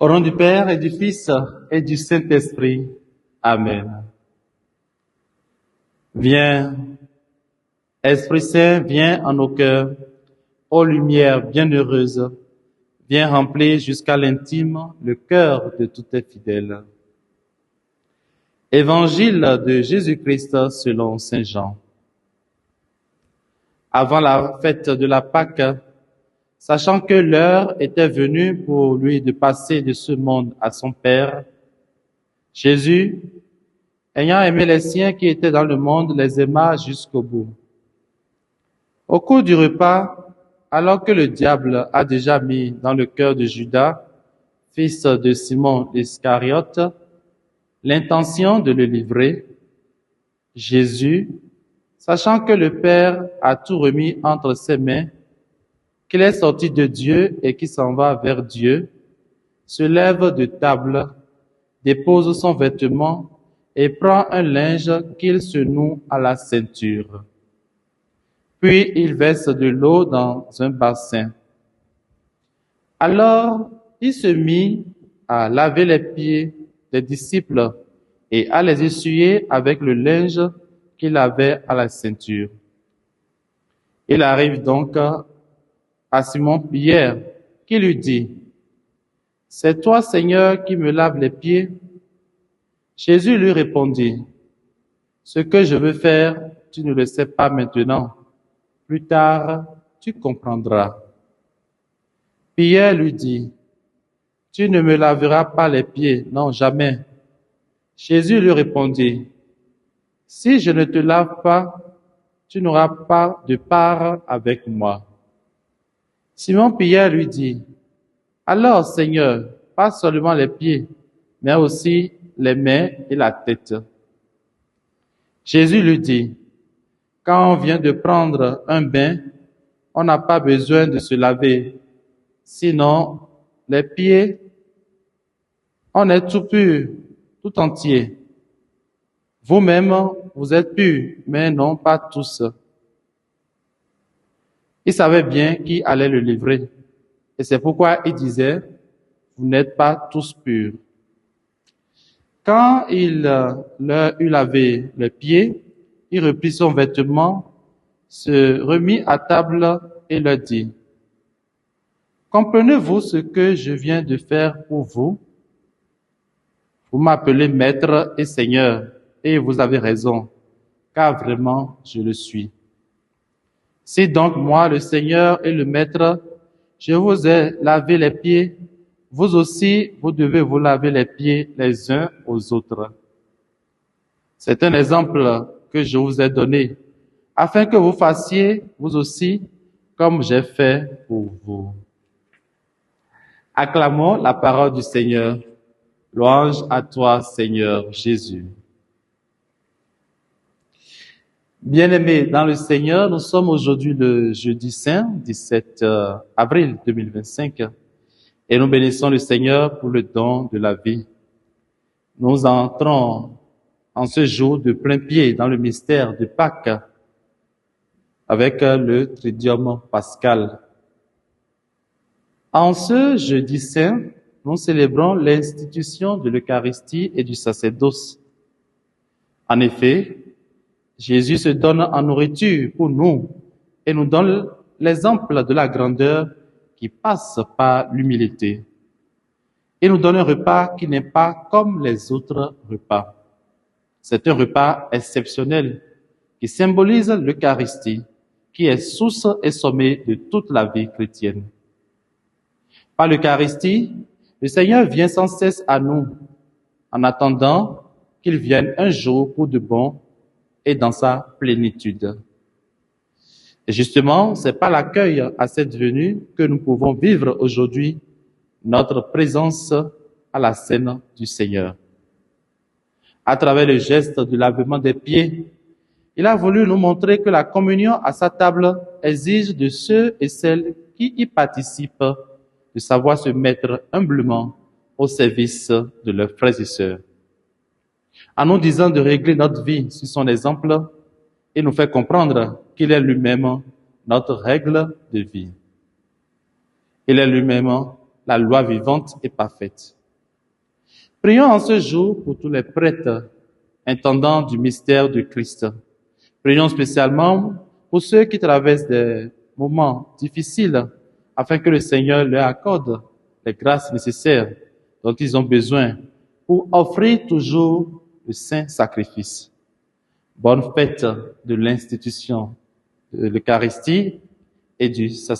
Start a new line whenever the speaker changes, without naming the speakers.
Au nom du Père et du Fils et du Saint-Esprit. Amen. Viens, Esprit Saint, viens en nos cœurs, ô lumière bienheureuse, viens remplir jusqu'à l'intime le cœur de tous tes fidèles. Évangile de Jésus-Christ selon Saint Jean. Avant la fête de la Pâque, sachant que l'heure était venue pour lui de passer de ce monde à son Père, Jésus, ayant aimé les siens qui étaient dans le monde, les aima jusqu'au bout. Au cours du repas, alors que le diable a déjà mis dans le cœur de Judas, fils de Simon Iscariote, l'intention de le livrer, Jésus, sachant que le Père a tout remis entre ses mains, qu'il est sorti de Dieu et qui s'en va vers Dieu, se lève de table, dépose son vêtement et prend un linge qu'il se noue à la ceinture. Puis il verse de l'eau dans un bassin. Alors il se mit à laver les pieds des disciples et à les essuyer avec le linge qu'il avait à la ceinture. Il arrive donc à Simon-Pierre, qui lui dit, « C'est toi, Seigneur, qui me laves les pieds ?» Jésus lui répondit, « Ce que je veux faire, tu ne le sais pas maintenant. Plus tard, tu comprendras. » Pierre lui dit, « Tu ne me laveras pas les pieds, non, jamais. » Jésus lui répondit, « Si je ne te lave pas, tu n'auras pas de part avec moi. » Simon-Pierre lui dit, « Alors, Seigneur, pas seulement les pieds, mais aussi les mains et la tête. » Jésus lui dit, « Quand on vient de prendre un bain, on n'a pas besoin de se laver, sinon les pieds, on est tout pur, tout entier. Vous-même, vous êtes purs, mais non pas tous. » Il savait bien qui allait le livrer, et c'est pourquoi il disait, « Vous n'êtes pas tous purs. » Quand il leur eut lavé les pieds, il reprit son vêtement, se remit à table et leur dit, « Comprenez-vous ce que je viens de faire pour vous? Vous m'appelez Maître et Seigneur, et vous avez raison, car vraiment je le suis. Si donc moi, le Seigneur et le Maître, je vous ai lavé les pieds, vous aussi, vous devez vous laver les pieds les uns aux autres. C'est un exemple que je vous ai donné, afin que vous fassiez, vous aussi, comme j'ai fait pour vous. » Acclamons la parole du Seigneur. Louange à toi, Seigneur Jésus. Bien-aimés dans le Seigneur, nous sommes aujourd'hui le jeudi saint, 17 avril 2025, et nous bénissons le Seigneur pour le don de la vie. Nous entrons en ce jour de plein pied dans le mystère de Pâques avec le Triduum pascal. En ce jeudi saint, nous célébrons l'institution de l'Eucharistie et du sacerdoce. En effet, Jésus se donne en nourriture pour nous et nous donne l'exemple de la grandeur qui passe par l'humilité. Il nous donne un repas qui n'est pas comme les autres repas. C'est un repas exceptionnel qui symbolise l'Eucharistie, qui est source et sommet de toute la vie chrétienne. Par l'Eucharistie, le Seigneur vient sans cesse à nous, en attendant qu'il vienne un jour pour de bon et dans sa plénitude. Et justement, c'est par l'accueil à cette venue que nous pouvons vivre aujourd'hui notre présence à la scène du Seigneur. À travers le geste du lavement des pieds, il a voulu nous montrer que la communion à sa table exige de ceux et celles qui y participent de savoir se mettre humblement au service de leurs frères et sœurs. En nous disant de régler notre vie sur son exemple, il nous fait comprendre qu'il est lui-même notre règle de vie. Il est lui-même la loi vivante et parfaite. Prions en ce jour pour tous les prêtres, intendants du mystère du Christ. Prions spécialement pour ceux qui traversent des moments difficiles, afin que le Seigneur leur accorde les grâces nécessaires dont ils ont besoin pour offrir toujours le saint sacrifice. Bonne fête de l'institution de l'Eucharistie et du sacerdoce.